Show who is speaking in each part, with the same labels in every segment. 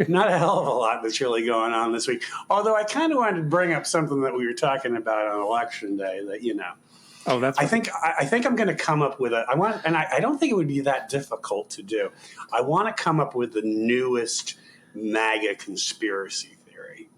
Speaker 1: Not a hell of a lot that's really going on this week. Although I kind of wanted to bring up something that we were talking about on Election Day that,
Speaker 2: Oh, that's.
Speaker 1: I think I'm going to come up with I don't think it would be that difficult to do. I want to come up with the newest MAGA conspiracy theory.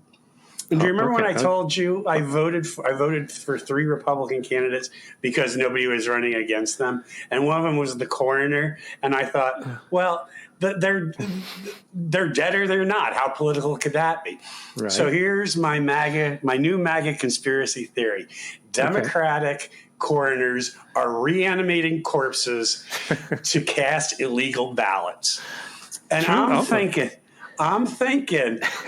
Speaker 1: And do you remember when I told you I voted for 3 Republican candidates because nobody was running against them, and one of them was the coroner, and I thought, well, they're dead or they're not. How political could that be? Right. So here's my new MAGA conspiracy theory: Democratic coroners are reanimating corpses to cast illegal ballots. And I'm thinking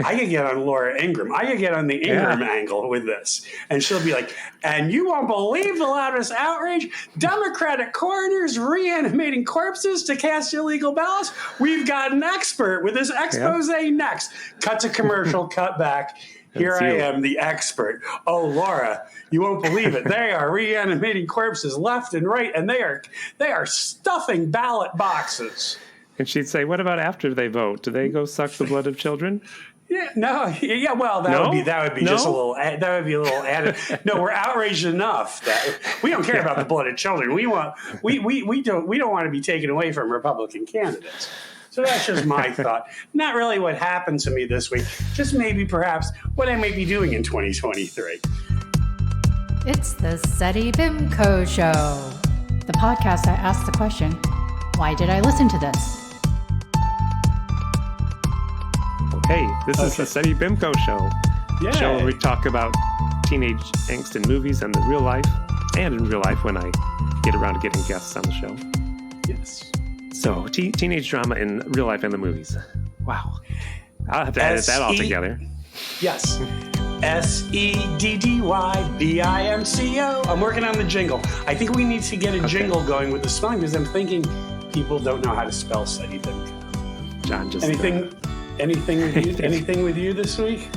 Speaker 1: I could get on Laura Ingraham. I could get on the Ingraham angle with this. And she'll be like, and you won't believe the loudest outrage. Democratic coroners reanimating corpses to cast illegal ballots. We've got an expert with his expose next. Cut to commercial, cut back. Here I am, the expert. Oh, Laura, you won't believe it. They are reanimating corpses left and right, and they are stuffing ballot boxes.
Speaker 2: And she'd say, "What about after they vote? Do they go suck the blood of children?"
Speaker 1: Yeah, no, yeah. Well, that would be just a little. That would be a little added. No, we're outraged enough that we don't care about the blood of children. We don't want to be taken away from Republican candidates. So that's just my thought. Not really what happened to me this week. Just maybe, perhaps, what I might be doing in 2023.
Speaker 3: It's the SETI Bimco Show, the podcast that asks the question, why did I listen to this?
Speaker 2: Hey, this is the SETI Bimco Show.
Speaker 1: Yeah.
Speaker 2: Show where we talk about teenage angst in movies and in real life when I get around to getting guests on the show.
Speaker 1: Yes.
Speaker 2: So, teenage drama in real life and the movies. Wow. I'll have to edit that all together.
Speaker 1: Yes. SEDDYBIMCO. I'm working on the jingle. I think we need to get a jingle going with the spelling because I'm thinking people don't know how to spell SETI Bimco.
Speaker 2: John, just...
Speaker 1: Anything with you this week?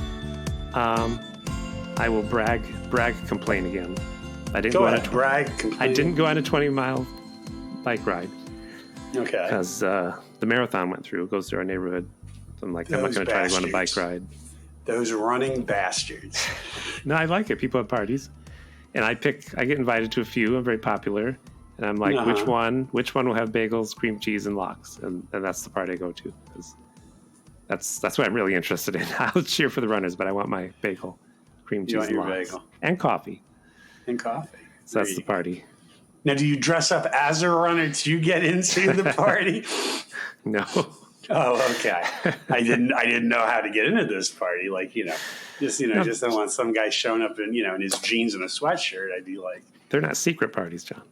Speaker 2: I will brag, complain again. I didn't
Speaker 1: go
Speaker 2: on
Speaker 1: ahead, brag, complain.
Speaker 2: I didn't go on a 20-mile bike ride.
Speaker 1: Okay.
Speaker 2: Because the marathon went through. It goes through our neighborhood. So I'm like, I'm not going to try to go on a bike ride.
Speaker 1: Those running bastards.
Speaker 2: No, I like it. People have parties. And I get invited to a few. I'm very popular. And I'm like, which one will have bagels, cream cheese, and lox? And that's the part I go to. That's what I'm really interested in. I'll cheer for the runners, but I want my bagel, cream cheese, and lox.
Speaker 1: Bagel.
Speaker 2: And coffee.
Speaker 1: So
Speaker 2: that's the party.
Speaker 1: Now, do you dress up as a runner to get into the party?
Speaker 2: No.
Speaker 1: Oh, okay. I didn't know how to get into this party. Like, just don't want some guy showing up in his jeans and a sweatshirt. I'd be like,
Speaker 2: they're not secret parties, John.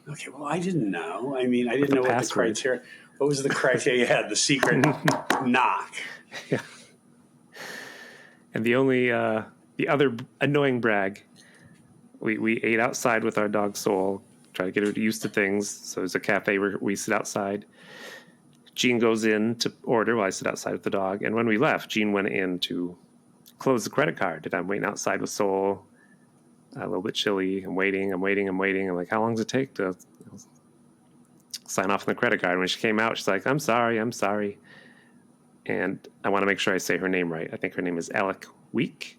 Speaker 1: Okay, well, I didn't know. I mean, I didn't know what the criteria. What was the criteria you had? The secret knock.
Speaker 2: Yeah. And the other annoying brag, we ate outside with our dog Soul, try to get her used to things. So there's a cafe where we sit outside. Jean goes in to order while I sit outside with the dog. And when we left, Jean went in to close the credit card. And I'm waiting outside with Soul, a little bit chilly. I'm waiting. I'm like, how long does it take to sign off on the credit card? When she came out, she's like, I'm sorry. And I want to make sure I say her name right. I think her name is Alek Wek.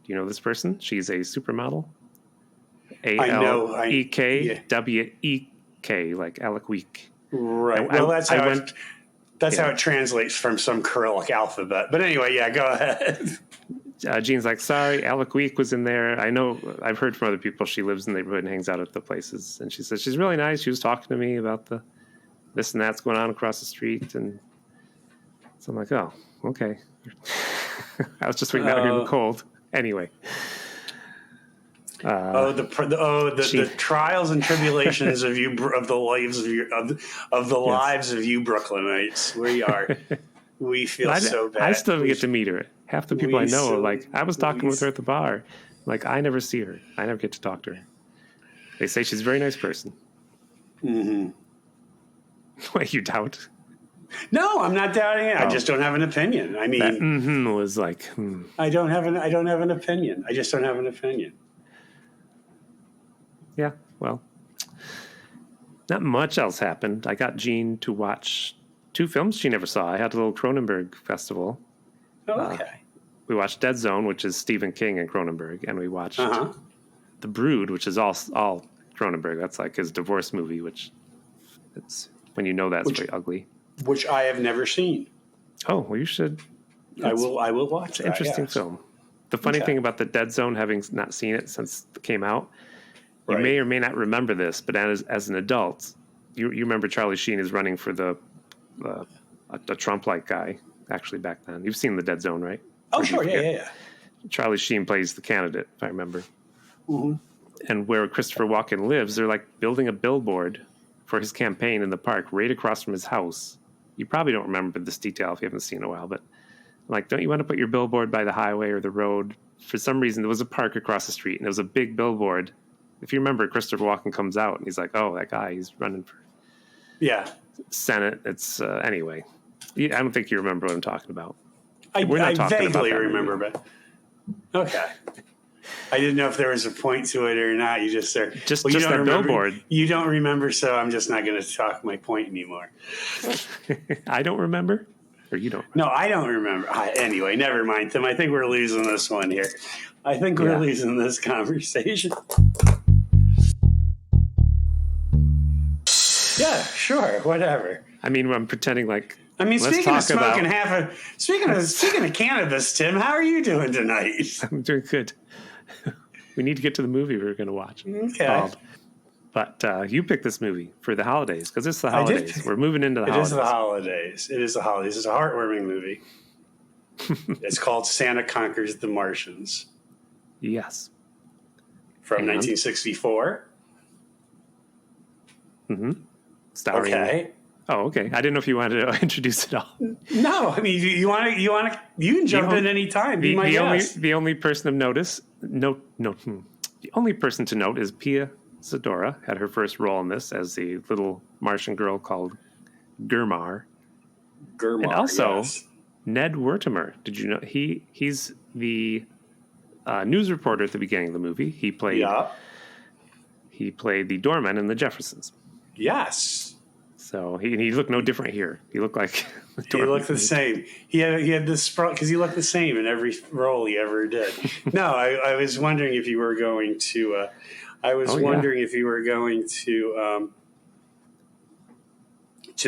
Speaker 2: Do you know this person? She's a supermodel. ALEKWEK, like Alek Wek.
Speaker 1: Right. Well, that's how it translates from some Cyrillic alphabet. But anyway, yeah, go ahead.
Speaker 2: Jean's like, sorry, Alek Wek was in there. I know, I've heard from other people she lives in the neighborhood and hangs out at the places. And she says she's really nice. She was talking to me about this and that's going on across the street. And so I'm like, oh, okay. I was just waiting out here in the cold. Anyway.
Speaker 1: The trials and tribulations of the lives of you Brooklynites. We feel so bad.
Speaker 2: I still get to meet her. Half the people I know are like, I was talking with her at the bar. Like, I never see her. I never get to talk to her. They say she's a very nice person.
Speaker 1: Mm-hmm.
Speaker 2: Wait, you doubt?
Speaker 1: No, I'm not doubting it. I just don't have an opinion. I mean,
Speaker 2: that was like,
Speaker 1: I don't have an opinion. I just don't have an opinion.
Speaker 2: Yeah, well, not much else happened. I got Jean to watch two films she never saw. I had a little Cronenberg festival.
Speaker 1: Oh, okay.
Speaker 2: We watched Dead Zone, which is Stephen King and Cronenberg, and we watched The Brood, which is all Cronenberg. That's like his divorce movie, which it's when you know that's very ugly.
Speaker 1: Which I have never seen.
Speaker 2: Oh, well, you should.
Speaker 1: I will watch it.
Speaker 2: Interesting film. The funny thing about the Dead Zone, having not seen it since it came out, you may or may not remember this, but as an adult, you remember Charlie Sheen is running for the Trump-like guy. Actually, back then, you've seen the Dead Zone, right?
Speaker 1: Oh, sure, yeah.
Speaker 2: Charlie Sheen plays the candidate, if I remember.
Speaker 1: Mm-hmm.
Speaker 2: And where Christopher Walken lives, they're like building a billboard for his campaign in the park right across from his house. You probably don't remember this detail if you haven't seen it in a while, but like, don't you want to put your billboard by the highway or the road? For some reason, there was a park across the street, and there was a big billboard. If you remember, Christopher Walken comes out, and he's like, oh, that guy, he's running for Senate. It's, anyway. I don't think you remember what I'm talking about.
Speaker 1: I vaguely remember, but okay. I didn't know if there was a point to it or not. You just said
Speaker 2: just that billboard.
Speaker 1: You don't remember, so I'm just not going to talk my point anymore.
Speaker 2: I don't remember, or you don't?
Speaker 1: No, I don't remember. Anyway, never mind, Tim. I think we're losing this one here. I think we're losing this conversation. Yeah, sure, whatever.
Speaker 2: I mean, I'm pretending like.
Speaker 1: I mean, speaking of cannabis, Tim, how are you doing tonight?
Speaker 2: I'm doing good. We need to get to the movie we're going to watch.
Speaker 1: Okay.
Speaker 2: But you picked this movie for the holidays because it's the holidays. We're moving into the holidays.
Speaker 1: It is the holidays. It is the holidays. It's a heartwarming movie. It's called Santa Conquers the Martians.
Speaker 2: Yes.
Speaker 1: From 1964.
Speaker 2: Mm-hmm. Starring.
Speaker 1: Okay.
Speaker 2: Oh, okay. I didn't know if you wanted to introduce it all.
Speaker 1: No, I mean, you can jump in any time.
Speaker 2: The only person of notice, the only person to note is Pia Zadora had her first role in this as the little Martian girl called Gurmar. And also Ned Wertimer. Did you know he's the news reporter at the beginning of the movie? He played the doorman in the Jeffersons.
Speaker 1: Yes.
Speaker 2: So he looked no different here. He looked like
Speaker 1: he looked the same. He had this because he looked the same in every role he ever did. No, I was wondering if you were going to. If you were going to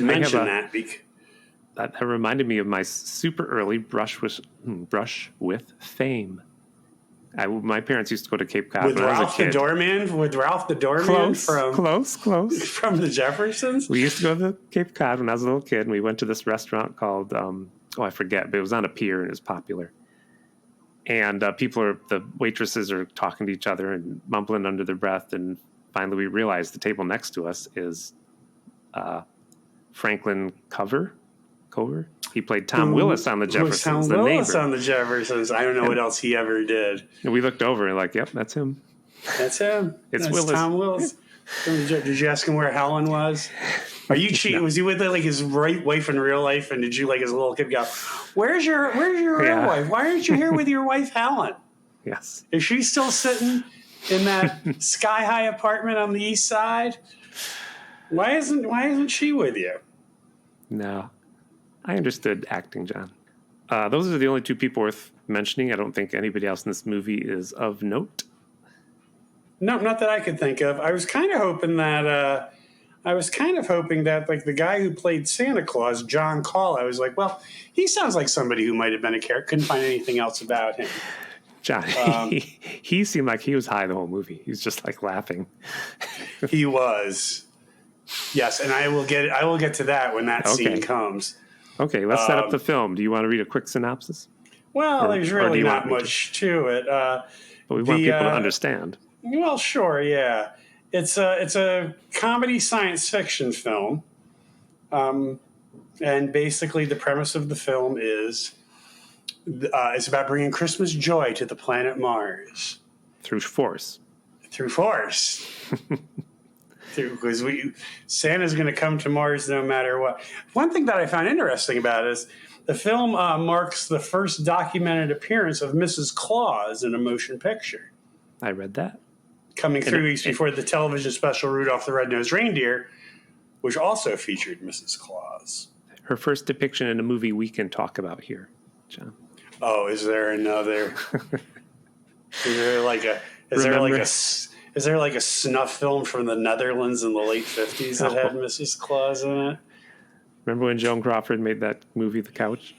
Speaker 1: mention that.
Speaker 2: That reminded me of my super early brush with fame. My parents used to go to Cape Cod
Speaker 1: when I was a kid. With Ralph the Doorman
Speaker 2: close
Speaker 1: from the Jeffersons.
Speaker 2: We used to go to Cape Cod when I was a little kid, and we went to this restaurant called I forget, but it was on a pier and it was popular. And the waitresses are talking to each other and mumbling under their breath, and finally we realized the table next to us is Franklin Cover. He played Tom Willis on the Jeffersons.
Speaker 1: On the Jeffersons. I don't know what else he ever did.
Speaker 2: And we looked over and like, yep, that's him.
Speaker 1: That's him.
Speaker 2: That's
Speaker 1: Willis. Tom Willis. Did you ask him where Helen was? Are you cheating? No. Was he with like his wife in real life? And did you like as a little kid go, "Where's your real wife? Why aren't you here with your wife Helen?"
Speaker 2: Yes.
Speaker 1: Is she still sitting in that sky high apartment on the east side? Why isn't she with you?
Speaker 2: No. I understood acting, John. Those are the only two people worth mentioning. I don't think anybody else in this movie is of note.
Speaker 1: No, not that I could think of. I was kind of hoping that like the guy who played Santa Claus, John Call. I was like, well, he sounds like somebody who might have been a character. Couldn't find anything else about him.
Speaker 2: John, he seemed like he was high the whole movie. He was just like laughing.
Speaker 1: He was. Yes, and I will get to that when that scene comes.
Speaker 2: Okay, let's set up the film. Do you want to read a quick synopsis?
Speaker 1: Well, there's really not much to it.
Speaker 2: But we want people to understand.
Speaker 1: Well, sure, yeah. It's a comedy science fiction film. And basically the premise of the film is it's about bringing Christmas joy to the planet Mars.
Speaker 2: Through force.
Speaker 1: Because Santa's going to come to Mars no matter what. One thing that I found interesting about it is the film marks the first documented appearance of Mrs. Claus in a motion picture.
Speaker 2: I read that.
Speaker 1: Coming 3 weeks before the television special Rudolph the Red-Nosed Reindeer, which also featured Mrs. Claus.
Speaker 2: her first depiction in a movie we can talk about here, John.
Speaker 1: Oh, is there another? Is there like a snuff film from the Netherlands in the late 50s that had Mrs. Claus in it?
Speaker 2: Remember when Joan Crawford made that movie, The Couch?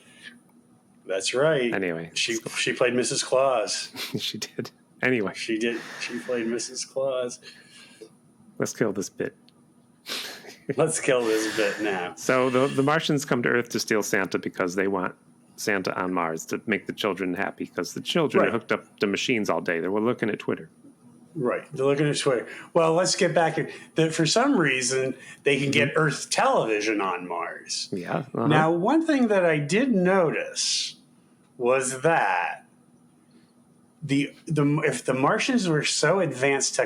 Speaker 1: That's right.
Speaker 2: Anyway.
Speaker 1: She played Mrs. Claus.
Speaker 2: She did. Anyway.
Speaker 1: She did. She played Mrs. Claus.
Speaker 2: Let's kill this bit.
Speaker 1: Let's kill this bit now.
Speaker 2: So the Martians come to Earth to steal Santa because they want Santa on Mars to make the children happy, because the children are hooked up to machines all day. They were looking at Twitter.
Speaker 1: Right. They're looking at Twitter. Well, let's get back. For some reason, they can get Earth television on Mars.
Speaker 2: Yeah.
Speaker 1: Now, one thing that I did notice was that if the Martians were so advanced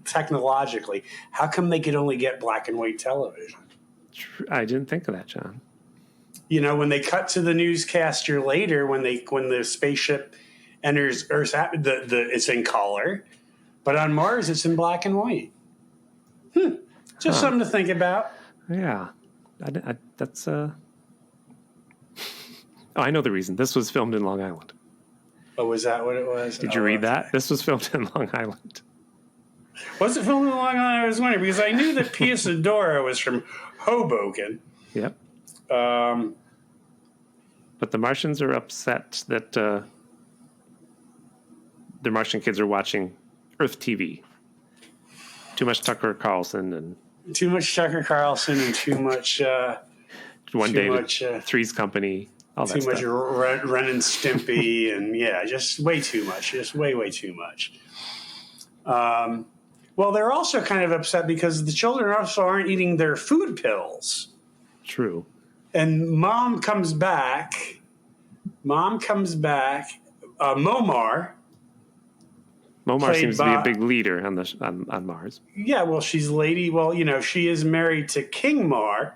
Speaker 1: technologically, how come they could only get black and white television?
Speaker 2: I didn't think of that, John.
Speaker 1: You know, when they cut to the newscaster later, when the spaceship enters Earth's it's in color, but on Mars it's in black and white. Just something to think about.
Speaker 2: Yeah, that's. Oh, I know the reason. This was filmed in Long Island.
Speaker 1: Oh, was that what it was?
Speaker 2: Did you read that? This was filmed in Long Island. Was
Speaker 1: it filmed in Long Island? I was wondering, because I knew that Pia Sedora was from Hoboken.
Speaker 2: Yep. But the Martians are upset that the Martian kids are watching Earth TV. Too much Tucker Carlson and
Speaker 1: too much
Speaker 2: One Day Three's Company. All that
Speaker 1: too
Speaker 2: stuff.
Speaker 1: Much Ren and Stimpy, and just way too much. Just way too much. Well, they're also kind of upset because the children also aren't eating their food pills.
Speaker 2: True.
Speaker 1: And Mom comes back. Momar
Speaker 2: seems to be a big leader on Mars.
Speaker 1: Yeah, well, she's lady. Well, she is married to Kimar.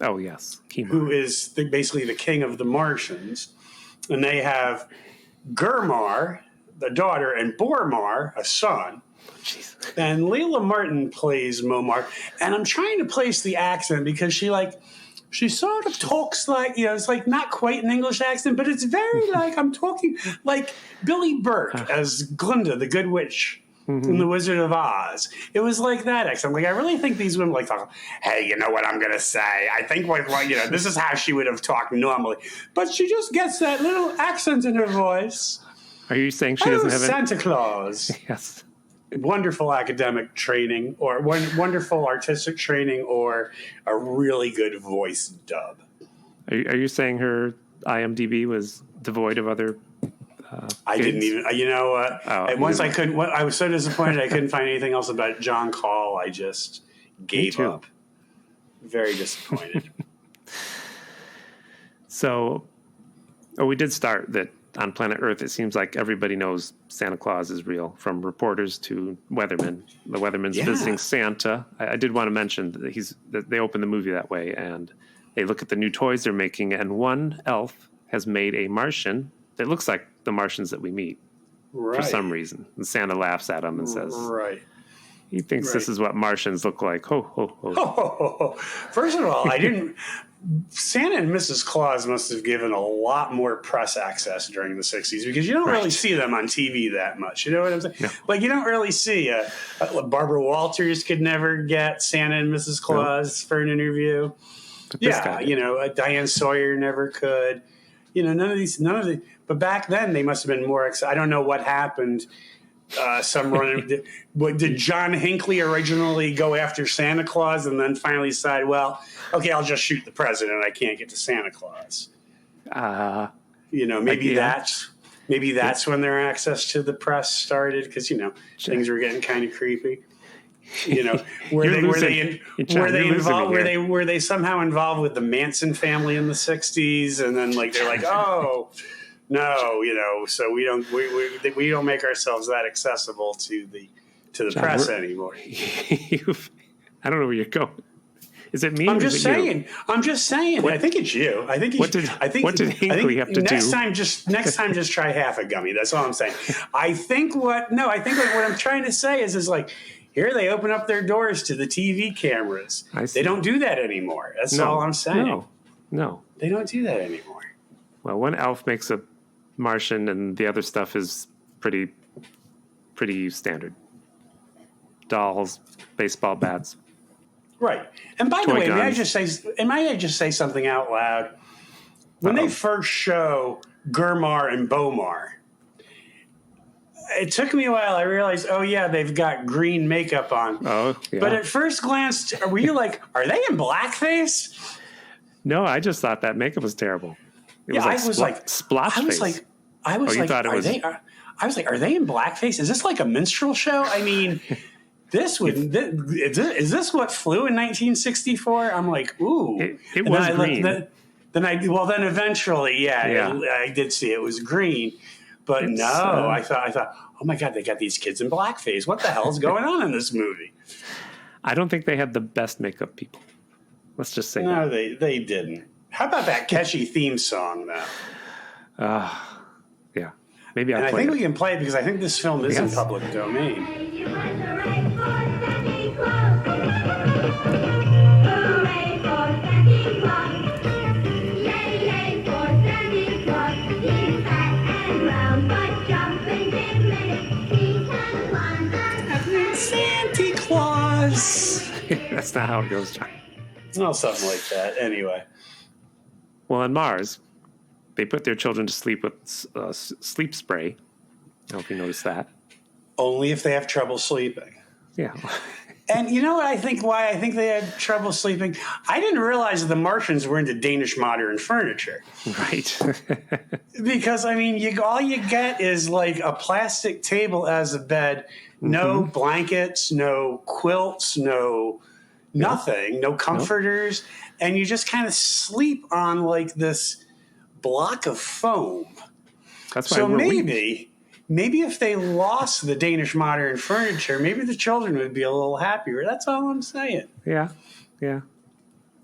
Speaker 2: Oh yes, Kimar,
Speaker 1: who is basically the king of the Martians, and they have Gurmar, the daughter, and Bormar, a son.
Speaker 2: Jeez.
Speaker 1: And Leela Martin plays Momar, and I'm trying to place the accent because she sort of talks like, it's like not quite an English accent, but it's very like I'm talking like Billy Burke as Glinda, the Good Witch in The Wizard of Oz. It was like that accent. Like, I really think these women talk, hey, you know what I'm going to say? I think this is how she would have talked normally. But she just gets that little accent in her voice.
Speaker 2: Are you saying she doesn't have
Speaker 1: Santa Claus?
Speaker 2: Yes.
Speaker 1: Wonderful academic training, or wonderful artistic training, or a really good voice dub.
Speaker 2: Are you saying her IMDb was devoid of other?
Speaker 1: I didn't even. You know what? Once I couldn't. I was so disappointed I couldn't find anything else about John Call. I just gave up. Very disappointed.
Speaker 2: So, we did start that. On planet Earth, it seems like everybody knows Santa Claus is real, from reporters to weathermen. The weatherman's visiting Santa. I did want to mention that they open the movie that way, and they look at the new toys they're making, and one elf has made a Martian that looks like the Martians that we meet for some reason. And Santa laughs at him and says, he thinks this is what Martians look like. Ho, ho, ho.
Speaker 1: Ho, ho, ho, ho. First of all, Santa and Mrs. Claus must have given a lot more press access during the 60s, because you don't really see them on TV that much. You know what I'm saying? No. Like, you don't really see Barbara Walters could never get Santa and Mrs. Claus for an interview. Diane Sawyer never could. None of the. But back then they must have been more. I don't know what happened. Did John Hinckley originally go after Santa Claus and then finally decide, well, okay, I'll just shoot the president. I can't get to Santa Claus. Maybe that's when their access to the press started, because things were getting kind of creepy. Were they somehow involved with the Manson family in the 60s, and then they're like, oh. No, so we don't make ourselves that accessible to the John, press anymore.
Speaker 2: I don't know where you're going. Is it me?
Speaker 1: I'm just saying. I think it's you.
Speaker 2: What did Hinckley have to do?
Speaker 1: Next time, just try half a gummy. That's all I'm saying. I think what I'm trying to say is like, here they open up their doors to the TV cameras. They don't do that anymore. That's all I'm saying.
Speaker 2: No.
Speaker 1: They don't do that anymore.
Speaker 2: Well, one elf makes a Martian, and the other stuff is pretty standard. Dolls, baseball bats.
Speaker 1: Right. And by the way,
Speaker 2: guns.
Speaker 1: may I just say something out loud? When they first show Gurmar and Bomar, it took me a while. I realized, oh yeah, they've got green makeup on.
Speaker 2: Oh, yeah.
Speaker 1: But at first glance, were you like, are they in blackface?
Speaker 2: No, I just thought that makeup was terrible. It
Speaker 1: Yeah,
Speaker 2: was like splotch face.
Speaker 1: I was like, are they in blackface? Is this like a minstrel show? I mean, is this what flew in 1964? I'm like, ooh.
Speaker 2: It was green.
Speaker 1: Then eventually, I did see it was green. But I thought, oh my God, they got these kids in blackface. What the hell's going on in this movie?
Speaker 2: I don't think they had the best makeup people. Let's just say
Speaker 1: no,
Speaker 2: that.
Speaker 1: they didn't. How about that catchy theme song, though?
Speaker 2: Yeah. Maybe
Speaker 1: I think we can play it because I think this film is in public domain. Santa Claus.
Speaker 2: That's not how it goes, John.
Speaker 1: Well, something like that. Anyway.
Speaker 2: Well, on Mars, they put their children to sleep with sleep spray. I don't know if you noticed that.
Speaker 1: Only if they have trouble sleeping.
Speaker 2: Yeah.
Speaker 1: And you know what why I think they had trouble sleeping? I didn't realize that the Martians were into Danish modern furniture.
Speaker 2: Right.
Speaker 1: Because, I mean, all you get is like a plastic table as a bed, no blankets, no quilts, nothing, no comforters, and you just kind of sleep on like this block of foam.
Speaker 2: That's why
Speaker 1: so maybe if they lost the Danish modern furniture, maybe the children would be a little happier. That's all I'm saying.
Speaker 2: Yeah.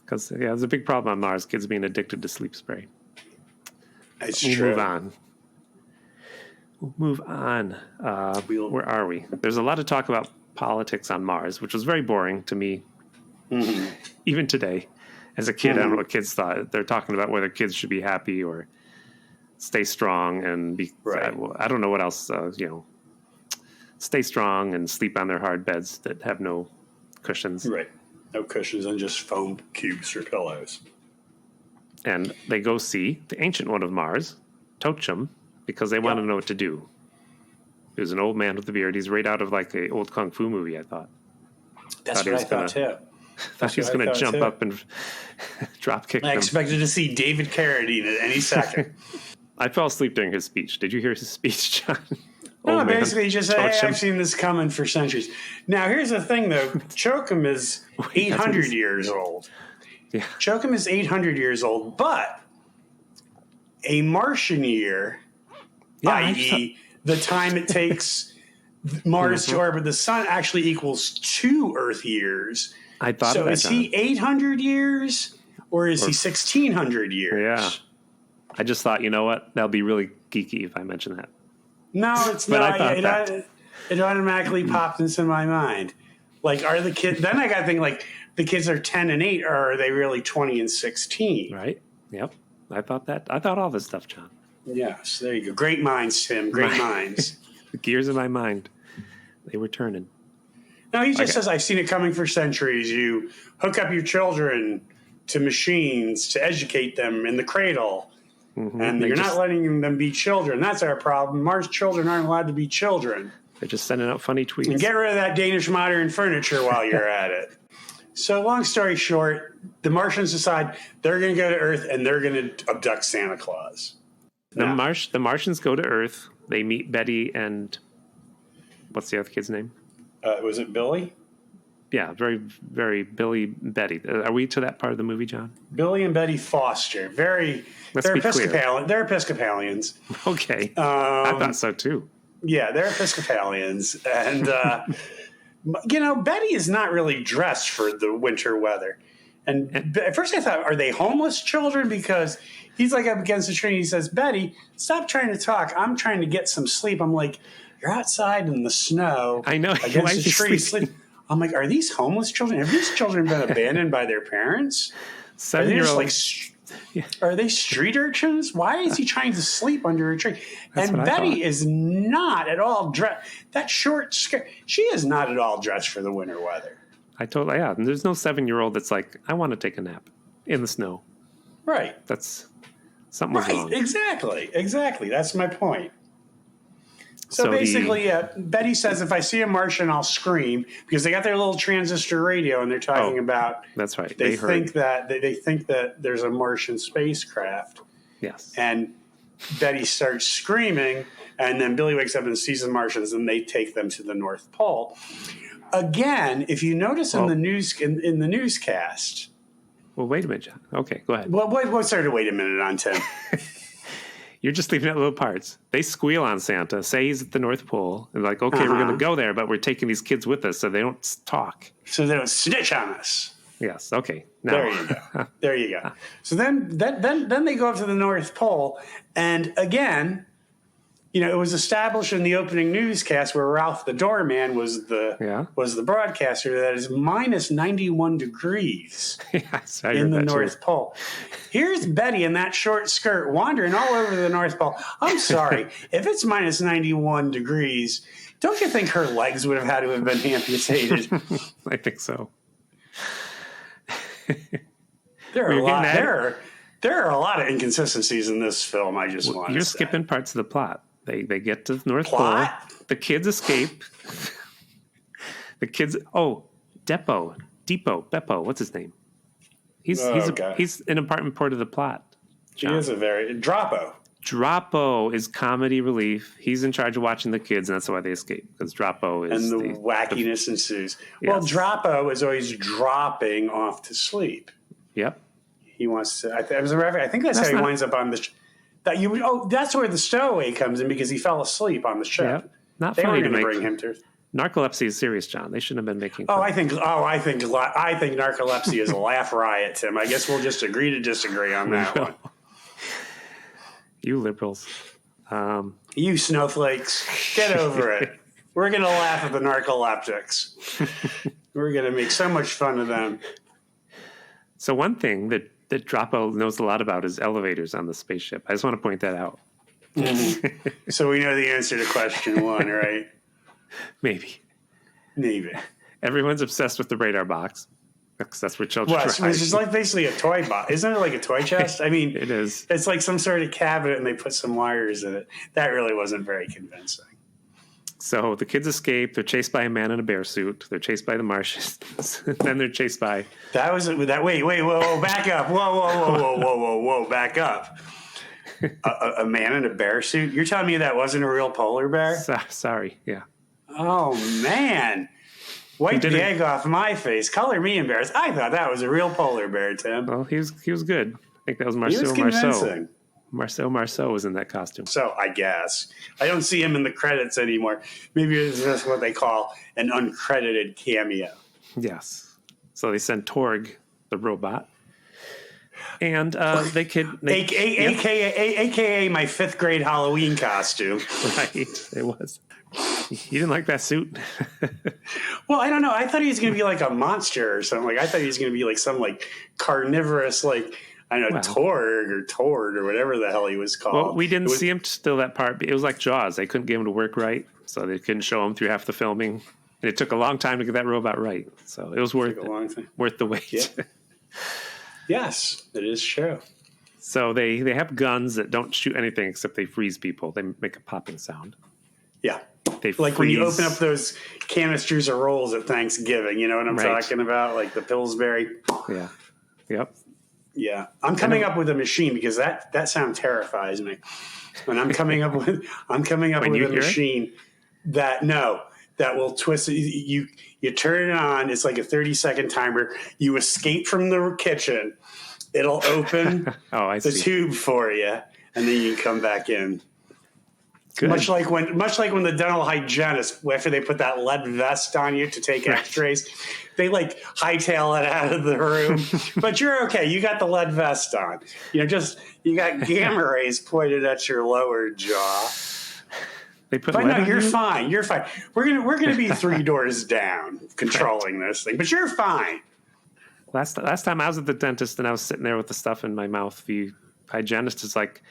Speaker 2: Because there's a big problem on Mars. Kids being addicted to sleep spray.
Speaker 1: It's
Speaker 2: We'll
Speaker 1: true.
Speaker 2: move on. Where are we? There's a lot of talk about politics on Mars, which was very boring to me. Even today, as a kid, I don't know what kids thought. They're talking about whether kids should be happy or stay strong and be.
Speaker 1: Right.
Speaker 2: I don't know what else. Stay strong and sleep on their hard beds that have no cushions.
Speaker 1: Right. No cushions and just foam cubes or pillows.
Speaker 2: And they go see the ancient one of Mars, Tochum, because they want to know what to do. He was an old man with a beard. He's right out of like an old kung fu movie, I thought.
Speaker 1: That's what I thought too.
Speaker 2: Thought he was going to jump up and drop kick them.
Speaker 1: I expected to see David Carradine at any second.
Speaker 2: I fell asleep during his speech. Did you hear his speech, John?
Speaker 1: No, basically just, hey, I've seen this coming for centuries. Now, here's the thing, though. Chokum is 800 years old.
Speaker 2: Yeah.
Speaker 1: Chokum is 800 years old, but a Martian year, i.e., the time it takes Mars to orbit the sun, actually equals 2 Earth years.
Speaker 2: I thought
Speaker 1: so
Speaker 2: of that,
Speaker 1: is he 800 years or is he 1,600 years?
Speaker 2: Yeah. I just thought, you know what? That'll be really geeky if I mention that.
Speaker 1: No, it's
Speaker 2: But
Speaker 1: not.
Speaker 2: I thought
Speaker 1: It automatically popped into my mind. Like, are the kids... Then I got to think, like, the kids are 10 and 8, or are they really 20 and 16?
Speaker 2: Right? Yep. I thought that. I thought all this stuff, John.
Speaker 1: Yes, there you go. Great minds, Tim. Great minds.
Speaker 2: The gears in my mind, they were turning.
Speaker 1: No, he just says, I've seen it coming for centuries. You hook up your children to machines to educate them in the cradle. And you're not letting them be children. That's our problem. Mars children aren't allowed to be children.
Speaker 2: They're just sending out funny tweets.
Speaker 1: And get rid of that Danish modern furniture while you're at it. So long story short, the Martians decide they're going to go to Earth and they're going to abduct Santa Claus.
Speaker 2: The Martians go to Earth. They meet Betty and what's the other kid's name?
Speaker 1: Was it Billy?
Speaker 2: Yeah, very, very Billy, Betty. Are we to that part of the movie, John?
Speaker 1: Billy and Betty Foster. They're Episcopalian. They're Episcopalians.
Speaker 2: Okay. I thought so too.
Speaker 1: Yeah, they're Episcopalians. And, Betty is not really dressed for the winter weather. And at first I thought, are they homeless children? Because he's like up against the tree and he says, Betty, stop trying to talk. I'm trying to get some sleep. I'm like, you're outside in the snow.
Speaker 2: I know.
Speaker 1: Against the tree. Sleep. I'm like, are these homeless children? Have these children been abandoned by their parents?
Speaker 2: 7-year-old.
Speaker 1: Are they street urchins? Why is he trying to sleep under a tree?
Speaker 2: That's
Speaker 1: and
Speaker 2: what I
Speaker 1: Betty
Speaker 2: thought.
Speaker 1: is not at all dressed. That short skirt, she is not at all dressed for the winter weather.
Speaker 2: And there's no 7-year-old that's like, I want to take a nap in the snow.
Speaker 1: Right.
Speaker 2: That's something was wrong.
Speaker 1: Exactly. That's my point. So basically, Betty says, if I see a Martian, I'll scream, because they got their little transistor radio and they're talking about.
Speaker 2: That's right.
Speaker 1: They think that there's a Martian spacecraft.
Speaker 2: Yes.
Speaker 1: And Betty starts screaming, and then Billy wakes up and sees the Martians, and they take them to the North Pole. Again, if you notice in the newscast.
Speaker 2: Well, wait a minute, John. Okay, go ahead.
Speaker 1: What's there to wait a minute on, Tim?
Speaker 2: You're just leaving out little parts. They squeal on Santa, say he's at the North Pole, and like, okay, we're going to go there, but we're taking these kids with us so they don't talk.
Speaker 1: So they don't snitch on us.
Speaker 2: Yes. Okay. Now.
Speaker 1: There you go. So then they go up to the North Pole, and again, it was established in the opening newscast where Ralph the doorman was the broadcaster that is minus 91 degrees
Speaker 2: yes,
Speaker 1: in the North Pole. Here's Betty in that short skirt wandering all over the North Pole. I'm sorry, if it's minus 91 degrees, don't you think her legs would have had to have been amputated?
Speaker 2: I think so.
Speaker 1: There are a lot of inconsistencies in this film. I just want to say.
Speaker 2: You're skipping parts of the plot. They get to the North
Speaker 1: Plot?
Speaker 2: Pole. The kids escape. Beppo. What's his name? He's an important part of the plot.
Speaker 1: He is Droppo.
Speaker 2: Droppo is comedy relief. He's in charge of watching the kids, and that's why they escape. Because Droppo is
Speaker 1: and the wackiness ensues.
Speaker 2: Yes.
Speaker 1: Well, Droppo is always dropping off to sleep.
Speaker 2: Yep.
Speaker 1: He wants to. I think that's how he winds up on the. That's where the stowaway comes in, because he fell asleep on the ship.
Speaker 2: Yep. Not
Speaker 1: they
Speaker 2: funny
Speaker 1: weren't
Speaker 2: to
Speaker 1: going
Speaker 2: make.
Speaker 1: to bring him to.
Speaker 2: Narcolepsy is serious, John. They shouldn't have been making.
Speaker 1: I think narcolepsy is a laugh riot, Tim. I guess we'll just agree to disagree on that one.
Speaker 2: You liberals.
Speaker 1: You snowflakes. Get over it. We're going to laugh at the narcoleptics. We're going to make so much fun of them.
Speaker 2: So one thing that Droppo knows a lot about is elevators on the spaceship. I just want to point that out.
Speaker 1: Mm-hmm. So we know the answer to question one, right?
Speaker 2: Maybe.
Speaker 1: Everyone's
Speaker 2: obsessed with the radar box. Because that's what children
Speaker 1: It's just like basically a toy box. Isn't it like a toy chest? I mean,
Speaker 2: it is.
Speaker 1: It's like some sort of cabinet, and they put some wires in it. That really wasn't very convincing.
Speaker 2: So the kids escape. They're chased by a man in a bear suit. They're chased by the Martians. Then they're chased by...
Speaker 1: Wait, whoa, back up. Whoa, back up. A man in a bear suit? You're telling me that wasn't a real polar bear?
Speaker 2: Sorry, yeah.
Speaker 1: Oh, man. Wipe the egg off my face. Color me embarrassed. I thought that was a real polar bear, Tim.
Speaker 2: Well, he was good. I think that was Marceau.
Speaker 1: He was convincing.
Speaker 2: Marceau was in that costume.
Speaker 1: So I guess. I don't see him in the credits anymore. Maybe it's just what they call an uncredited cameo.
Speaker 2: Yes. So they send Torg, the robot. And
Speaker 1: AKA my 5th grade Halloween costume.
Speaker 2: Right, it was. You didn't like that suit?
Speaker 1: Well, I don't know. I thought he was going to be like a monster or something. I thought he was going to be like some carnivorous, Torg or Tord or whatever the hell he was called.
Speaker 2: Well, we didn't see him till that part. It was like Jaws. They couldn't get him to work right, so they couldn't show him through half the filming. And it took a long time to get that robot right. So it was worth the wait.
Speaker 1: Yeah. Yes, it is true.
Speaker 2: So they have guns that don't shoot anything except they freeze people. They make a popping sound.
Speaker 1: Yeah. When you open up those canisters of rolls at Thanksgiving, you know what I'm talking about? Like the Pillsbury.
Speaker 2: Yeah. Yep.
Speaker 1: Yeah. I'm coming up with a machine because that sound terrifies me. And I'm coming up with a machine that will twist it. You turn it on, it's like a 30-second timer. You escape from the kitchen. It'll open the tube for you, and then you can come back in.
Speaker 2: Good.
Speaker 1: Much like when the dental hygienist, after they put that lead vest on you to take X-rays, they hightail it out of the room. But you're okay. You got the lead vest on. You got gamma rays pointed at your lower jaw. You're fine. You're fine. We're gonna be 3 doors down controlling this thing, but you're fine.
Speaker 2: Last time I was at the dentist and I was sitting there with the stuff in my mouth, the hygienist is like,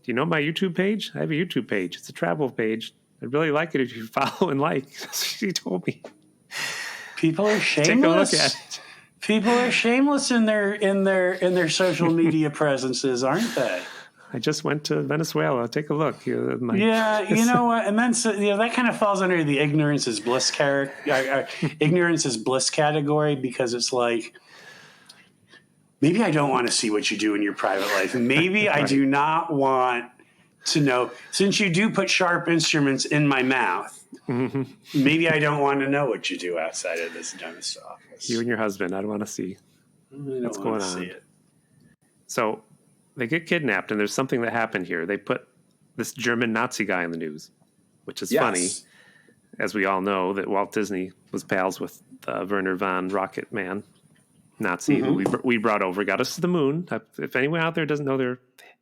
Speaker 2: "Do you know my YouTube page? I have a YouTube page. It's a travel page. I'd really like it if you follow and like." She told me.
Speaker 1: People are shameless.
Speaker 2: Take a look at it.
Speaker 1: People are shameless in their social media presences, aren't they?
Speaker 2: I just went to Venezuela. Take a look.
Speaker 1: You know what? And then that kind of falls under the ignorance is bliss category, because it's like, maybe I don't want to see what you do in your private life. Maybe I do not want to know, since you do put sharp instruments in my mouth. Mm-hmm. Maybe I don't want to know what you do outside of this dentist office.
Speaker 2: You and your husband. I don't want to see what's going on. See it. So they get kidnapped, and there's something that happened here. They put this German Nazi guy in the news, which is funny, as we all know that Walt Disney was pals with Werner von Rocket Man, Nazi, who we brought over, got us to the moon. If anyone out there doesn't know their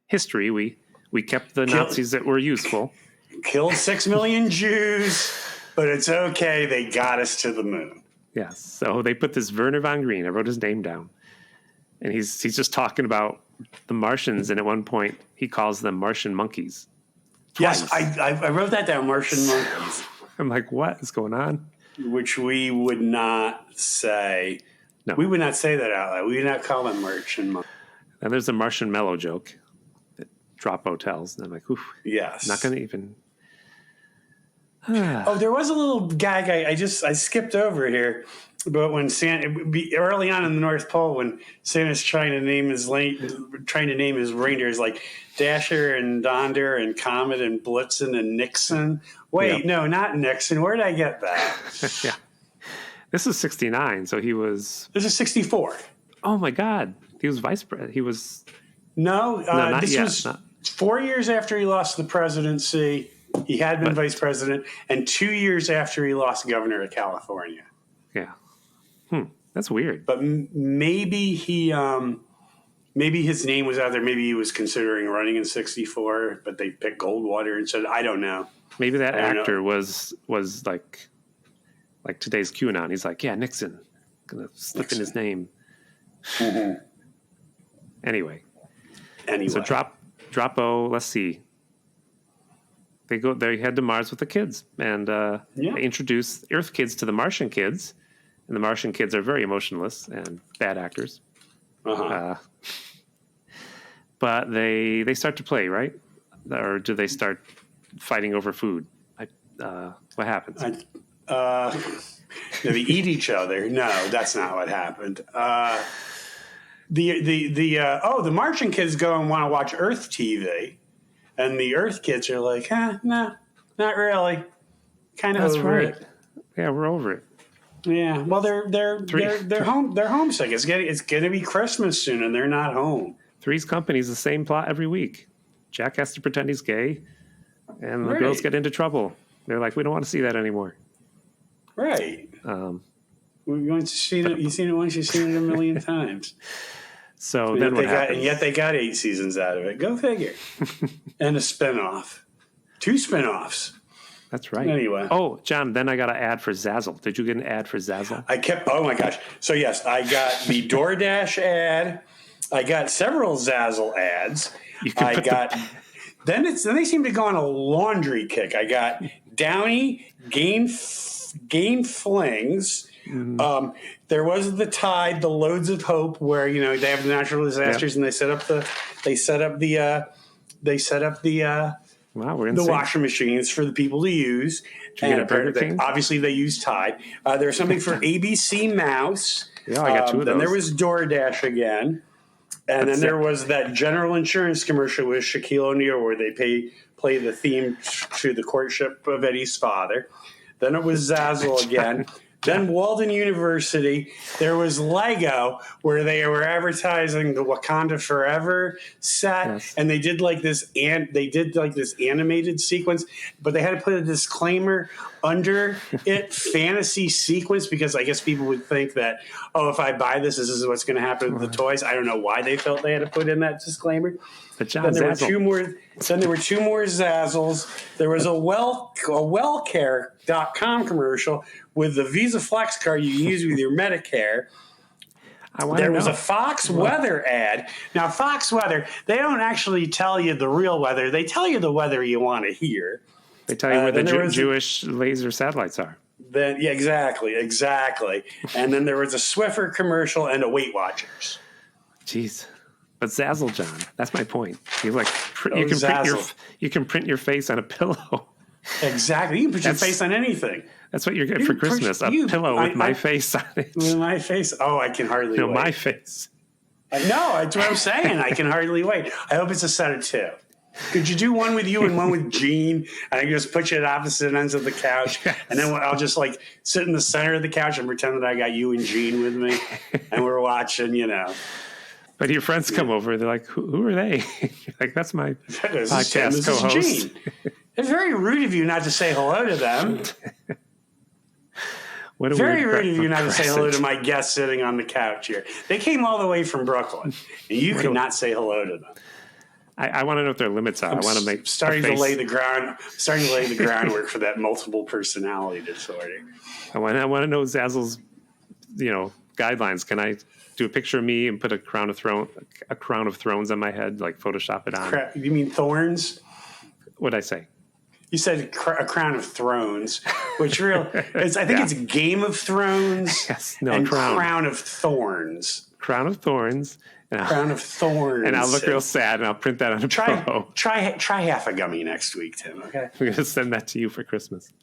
Speaker 2: history, we kept the Nazis that were useful.
Speaker 1: Killed 6 million Jews, but it's okay. They got us to the moon.
Speaker 2: Yes. So they put this Werner von Green. I wrote his name down, and he's just talking about the Martians, and at one point he calls them Martian monkeys. Twice.
Speaker 1: Yes, I wrote that down, Martian monkeys.
Speaker 2: I'm like, what is going on?
Speaker 1: Which we would not say. No. We would not say that out loud. We would not call them Martian monkeys.
Speaker 2: And there's a Martian mellow joke that Dropo tells, and I'm like, oof.
Speaker 1: Yes.
Speaker 2: Not going to even.
Speaker 1: Oh, there was a little gag I skipped over here. But when early on in the North Pole, when Santa's trying to name his reindeers like Dasher and Donder and Comet and Blitzen and Nixon. Wait, no, not Nixon. Where did I get that?
Speaker 2: Yeah, this is 69, so he was.
Speaker 1: This is 64.
Speaker 2: Oh my God, he was vice president. He was.
Speaker 1: No, this was 4 years after he lost the presidency. He had been vice president, and 2 years after he lost governor of California.
Speaker 2: Yeah. That's weird.
Speaker 1: But maybe maybe his name was out there. Maybe he was considering running in 64, but they picked Goldwater instead. I don't know.
Speaker 2: Maybe that actor was like today's QAnon. He's like, yeah, Nixon. Gonna slip in his name. Mm-hmm. Anyway. So Dropo, let's see. They head to Mars with the kids, and they introduce Earth kids to the Martian kids. And the Martian kids are very emotionless and bad actors. But they start to play, right? Or do they start fighting over food? What happens?
Speaker 1: They eat each other. No, that's not what happened. The Martian kids go and want to watch Earth TV, and the Earth kids are like, no, not really. Kind of over it.
Speaker 2: Yeah, we're over it.
Speaker 1: Yeah, well, they're home. They're homesick. It's going to be Christmas soon, and they're not home.
Speaker 2: Three's Company is the same plot every week. Jack has to pretend he's gay, and the girls get into trouble. They're like, we don't want to see that anymore. Right. We're
Speaker 1: going to see it. You've seen it once. You've seen it a million times.
Speaker 2: So then what happens?
Speaker 1: And yet they got 8 seasons out of it. Go figure. And a spinoff. 2 spinoffs.
Speaker 2: That's right.
Speaker 1: Anyway.
Speaker 2: Oh, John, then I got an ad for Zazzle. Did you get an ad for Zazzle?
Speaker 1: Oh my gosh. So yes, I got the DoorDash ad. I got several Zazzle ads. Then they seem to go on a laundry kick. I got Downy Gain Flings. Mm-hmm. There was the Tide, the Loads of Hope, where they have the natural disasters and they set up the
Speaker 2: Wow, we're insane.
Speaker 1: The washer machines for the people to use. And obviously they use Tide. There was something for ABC Mouse.
Speaker 2: Yeah, I got 2 of those.
Speaker 1: Then there was DoorDash again. And then there was that General Insurance commercial with Shaquille O'Neal where they play the theme to the courtship of Eddie's father. Then it was Zazzle again. Then Walden University, there was Lego, where they were advertising the Wakanda Forever set, and they did like this animated sequence, but they had to put a disclaimer under it, fantasy sequence, because I guess people would think that, if I buy this is what's going to happen with the toys. I don't know why they felt they had to put in that disclaimer. Then there were 2 more. Then there were 2 more Zazzles. There was a Wellcare.com commercial with the Visa Flex card you use with your Medicare. There was a Fox Weather ad. Now, Fox Weather, they don't actually tell you the real weather. They tell you the weather you want to hear.
Speaker 2: They tell you where the Jewish laser satellites are.
Speaker 1: Then, yeah, exactly. And then there was a Swiffer commercial and a Weight Watchers.
Speaker 2: Jeez. But Zazzle, John, that's my point. You like you can print your face on a pillow.
Speaker 1: Exactly. You can put your face on anything.
Speaker 2: That's what you get for Christmas, a pillow with my face on it.
Speaker 1: With my face? Oh, I can hardly wait.
Speaker 2: My face.
Speaker 1: No, that's what I'm saying. I can hardly wait. I hope it's a set of two. Could you do one with you and one with Gene? And I can just put you at opposite ends of the couch. Yes. And then I'll just like sit in the center of the couch and pretend that I got you and Gene with me. And we're watching,
Speaker 2: But your friends come over. They're like, who are they? You're like, that's my podcast co-host.
Speaker 1: It's very rude of you not to say hello to them. Very rude of you not to say hello to my guests sitting on the couch here. They came all the way from Brooklyn, and you could not say hello to them.
Speaker 2: I want to know what their limits are. I want to make
Speaker 1: starting to lay the groundwork for that multiple personality disorder.
Speaker 2: I want to know Zazzle's, guidelines. Can I do a picture of me and put a crown of thrones on my head, like Photoshop it on?
Speaker 1: You mean thorns?
Speaker 2: What'd I say?
Speaker 1: You said a crown of thrones, which I think it's Game of Thrones and Crown of Thorns.
Speaker 2: Crown of Thorns.
Speaker 1: Crown of Thorns.
Speaker 2: And I'll look real sad, and I'll print that on a pillow.
Speaker 1: Try half a gummy next week, Tim, okay?
Speaker 2: I'm going to send that to you for Christmas.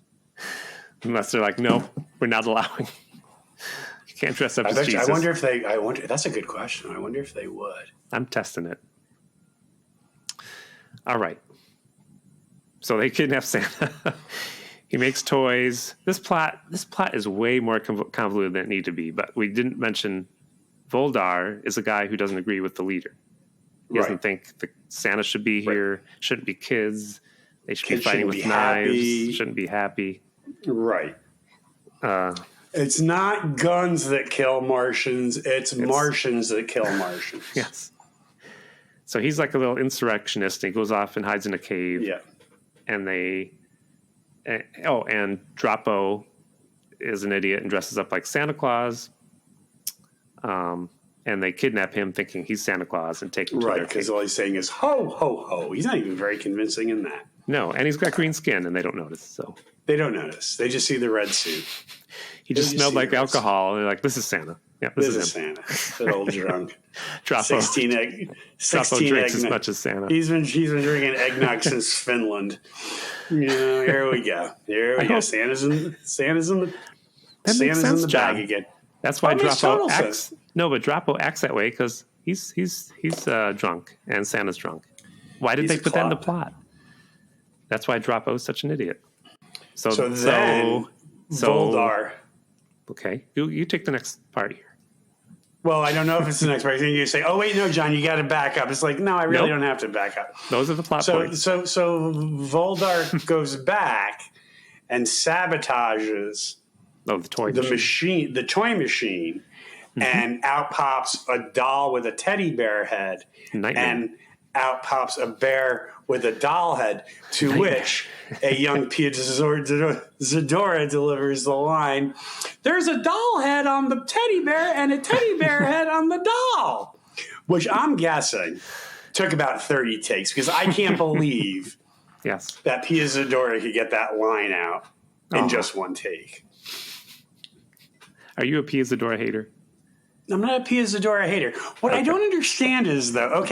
Speaker 2: Unless they're like, no, we're not allowing. You can't dress up as Jesus.
Speaker 1: I wonder. That's a good question. I wonder if they would.
Speaker 2: I'm testing it. All right. So they kidnap Santa. He makes toys. This plot is way more convoluted than it needed to be. But we didn't mention Voldar is a guy who doesn't agree with the leader. He doesn't think the Santa should be here. Shouldn't be kids. They should be fighting with knives. Shouldn't be happy.
Speaker 1: Right. It's not guns that kill Martians. It's Martians that kill Martians.
Speaker 2: Yes. So he's like a little insurrectionist. And he goes off and hides in a cave.
Speaker 1: Yeah.
Speaker 2: And and Drapo is an idiot and dresses up like Santa Claus. And they kidnap him thinking he's Santa Claus and take him to their cave.
Speaker 1: Because all he's saying is, ho, ho, ho. He's not even very convincing in that.
Speaker 2: No, and he's got green skin, and they don't notice. So
Speaker 1: they don't notice. They just see the red suit.
Speaker 2: He just smelled like alcohol, and they're like, this is Santa. Yeah, this is
Speaker 1: Santa. That old drunk.
Speaker 2: Drapo
Speaker 1: 16
Speaker 2: drinks as much as Santa.
Speaker 1: He's been drinking Egg Nog since Finland. Here we go. Santa's in the bag again.
Speaker 2: That's why Drapo acts. No, but Drapo acts that way because he's drunk and Santa's drunk. Why did they put that in the plot? That's why Drapo is such an idiot. So
Speaker 1: Voldar.
Speaker 2: Okay, you take the next part here.
Speaker 1: Well, I don't know if it's the next part. You say, "Oh wait, no, John, you got to back up." It's like, no, I really don't have to back up.
Speaker 2: Those are the plot points.
Speaker 1: So Voldar goes back and sabotages
Speaker 2: the toy
Speaker 1: machine, and out pops a doll with a teddy bear head, and out pops a bear with a doll head, to which a young Pia Zadora delivers the line, "There's a doll head on the teddy bear and a teddy bear head on the doll," which I'm guessing took about 30 takes, because I can't believe that Pia Zadora could get that line out in just one take.
Speaker 2: Are you a Pia Zadora hater?
Speaker 1: I'm not a Pia Zadora hater. What I don't understand is, though,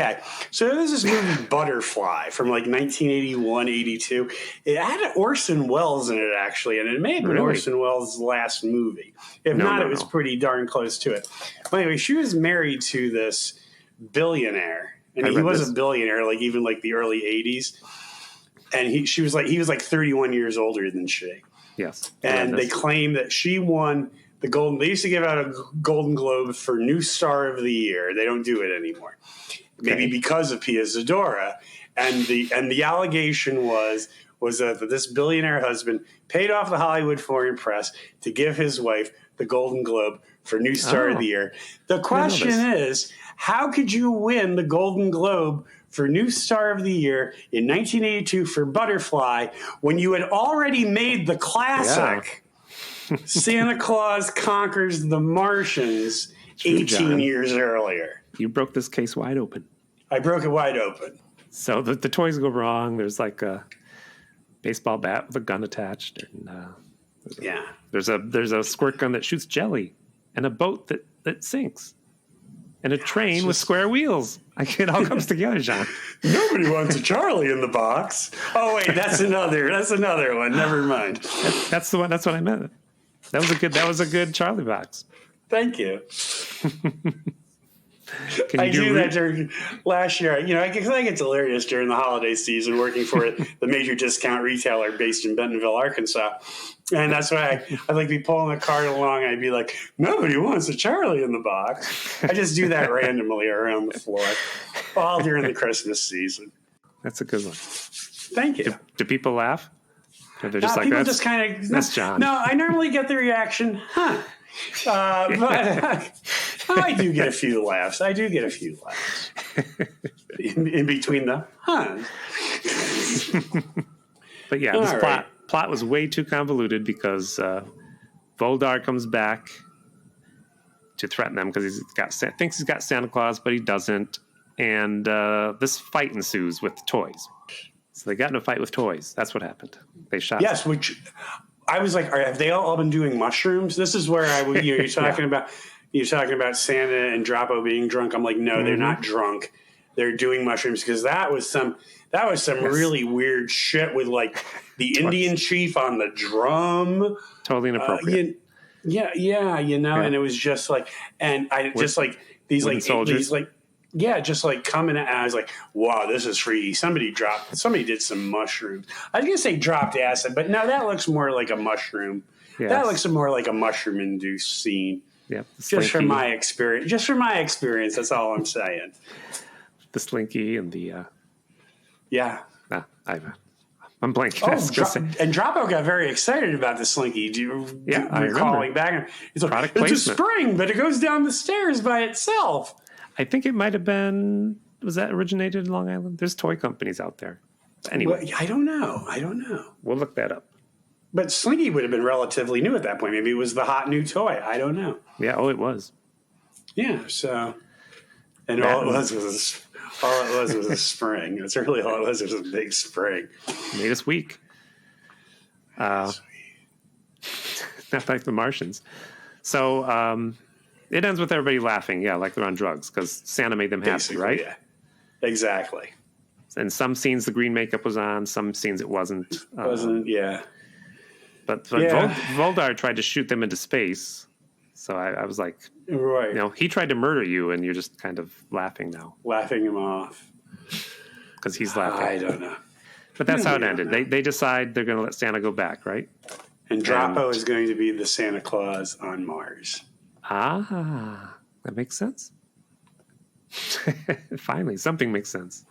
Speaker 1: so there's this movie Butterfly from like 1981, 82. It had Orson Welles in it, actually, and it may have been Orson Welles' last movie. If not, it was pretty darn close to it. But anyway, she was married to this billionaire, and he was a billionaire, like even like the early 80s. And he was like 31 years older than she.
Speaker 2: Yes.
Speaker 1: And they claim that she won they used to give out a Golden Globe for New Star of the Year. They don't do it anymore. Maybe because of Pia Zadora. And the allegation was that this billionaire husband paid off the Hollywood Foreign Press to give his wife the Golden Globe for New Star of the Year. The question is, how could you win the Golden Globe for New Star of the Year in 1982 for Butterfly when you had already made the classic Santa Claus Conquers the Martians 18
Speaker 2: John.
Speaker 1: years earlier.
Speaker 2: You broke this case wide open.
Speaker 1: I broke it wide open.
Speaker 2: So the toys go wrong. There's like a baseball bat with a gun attached, and there's a squirt gun that shoots jelly, and a boat that sinks, and a train with square wheels. It all comes together, John.
Speaker 1: Nobody wants a Charlie in the box. Oh wait, that's another one. Never mind.
Speaker 2: That's the one. That's what I meant. That was a good Charlie box.
Speaker 1: Thank you.
Speaker 2: I
Speaker 1: do that during last year. I think it's hilarious during the holiday season working for the major discount retailer based in Bentonville, Arkansas. And that's why I'd like be pulling a cart along. I'd be like, nobody wants a Charlie in the box. I just do that randomly around the floor, all during the Christmas season.
Speaker 2: That's a good one.
Speaker 1: Thank you.
Speaker 2: Do people laugh? Or they're just like,
Speaker 1: people just kind of.
Speaker 2: That's John.
Speaker 1: No, I normally get the reaction, huh? But I do get a few laughs. In between the huh.
Speaker 2: But yeah, this plot was way too convoluted because Voldar comes back to threaten them because thinks he's got Santa Claus, but he doesn't. And this fight ensues with toys. So they got in a fight with toys. That's what happened. They shot.
Speaker 1: Yes, which I was like, have they all been doing mushrooms? This is where you're talking about Santa and Droppo being drunk. I'm like, no, they're not drunk. They're doing mushrooms because that was some really weird shit with like the Indian chief on the drum.
Speaker 2: Totally inappropriate.
Speaker 1: And it was just like, and I just like these like
Speaker 2: soldiers.
Speaker 1: These like. Yeah, just like coming at, and I was like, wow, this is freaky. Somebody did some mushrooms. I was going to say dropped acid, but no, that looks more like a mushroom. Yes. That looks more like a mushroom-induced scene.
Speaker 2: Yep.
Speaker 1: Just from my experience, that's all I'm saying.
Speaker 2: The Slinky and the...
Speaker 1: Yeah.
Speaker 2: I'm blanking.
Speaker 1: And Droppo got very excited about the Slinky.
Speaker 2: I
Speaker 1: calling back. He's like, it's a spring, but it goes down the stairs by itself.
Speaker 2: I think it might have been, was that originated in Long Island? There's toy companies out there. Anyway.
Speaker 1: Well, I don't know.
Speaker 2: We'll look that up.
Speaker 1: But Slinky would have been relatively new at that point. Maybe it was the hot new toy. I don't know.
Speaker 2: Yeah, it was.
Speaker 1: Yeah, so. And all it was a spring. That's really all it was. It was a big spring.
Speaker 2: Made us weak. Not like the Martians. So, it ends with everybody laughing, like they're on drugs, because Santa made them happy, right?
Speaker 1: Yeah. Exactly.
Speaker 2: And some scenes the green makeup was on, some scenes it wasn't. But Voldar tried to shoot them into space, so I was like,
Speaker 1: right.
Speaker 2: He tried to murder you, and you're just kind of laughing now.
Speaker 1: Laughing him off.
Speaker 2: Because he's laughing.
Speaker 1: I don't know.
Speaker 2: But that's how it ended. They decide they're going to let Santa go back, right?
Speaker 1: And Droppo is going to be the Santa Claus on Mars.
Speaker 2: That makes sense. Finally, something makes sense.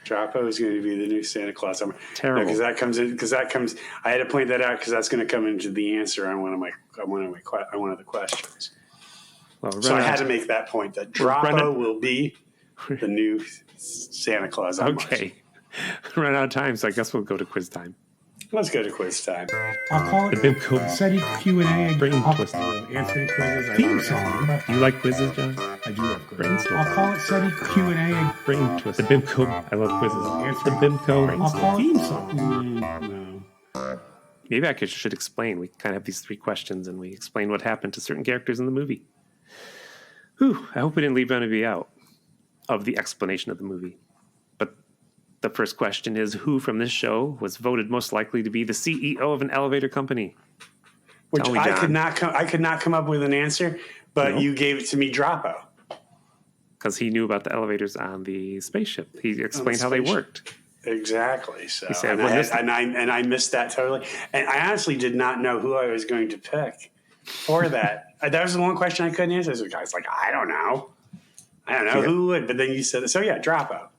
Speaker 1: Droppo is going to be the new Santa Claus.
Speaker 2: Terrible.
Speaker 1: Because that comes. I had to point that out because that's going to come into the answer on one of the questions.
Speaker 2: Well,
Speaker 1: so I had to make that point that Droppo will be the new Santa Claus on Mars.
Speaker 2: Okay. Run out of time, so I guess we'll go to quiz time.
Speaker 1: Let's go to quiz time.
Speaker 4: I'll call it the SETI Q&A.
Speaker 2: Brain twister.
Speaker 4: Answering quizzes.
Speaker 2: Theme song. Do you like quizzes, John?
Speaker 4: I do love quizzes.
Speaker 2: Brainstorm.
Speaker 4: I'll call it SETI Q&A.
Speaker 2: Brain twist. The BIMCO. I love quizzes. The BIMCO.
Speaker 4: I'll call it
Speaker 2: theme song.
Speaker 4: No.
Speaker 2: Maybe I should explain. We kind of have these 3 questions, and we explain what happened to certain characters in the movie. Whew. I hope we didn't leave anybody out of the explanation of the movie. The first question is, who from this show was voted most likely to be the CEO of an elevator company?
Speaker 1: Which I could not come up with an answer, but you gave it to me, Droppo.
Speaker 2: Because he knew about the elevators on the spaceship. He explained how they worked.
Speaker 1: Exactly. So,
Speaker 2: he said,
Speaker 1: I missed that totally. And I honestly did not know who I was going to pick for that. That was the one question I couldn't answer. I was like, I don't know who would. But then you said, so yeah, Droppo.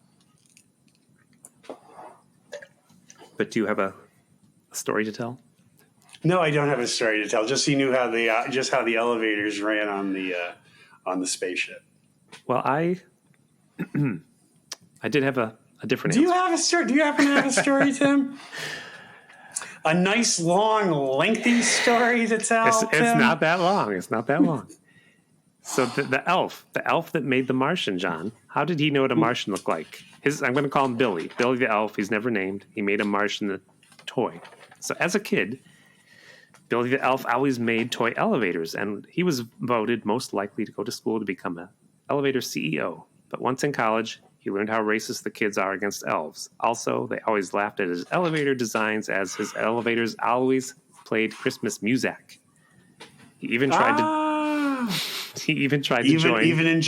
Speaker 2: But do you have a story to tell?
Speaker 1: No, I don't have a story to tell. Just he knew how the elevators ran on the spaceship.
Speaker 2: Well, I did have a different answer.
Speaker 1: Do you have a story? Do you happen to have a story, Tim? A nice, long, lengthy story to tell?
Speaker 2: It's not that long. So the elf that made the Martian, John, how did he know what a Martian looked like? I'm going to call him Billy. Billy the elf, he's never named. He made a Martian toy. So as a kid, Billy the elf always made toy elevators, and he was voted most likely to go to school to become an elevator CEO. But once in college, he learned how racist the kids are against elves. Also, they always laughed at his elevator designs, as his elevators always played Christmas music. He even tried to join.
Speaker 1: Even in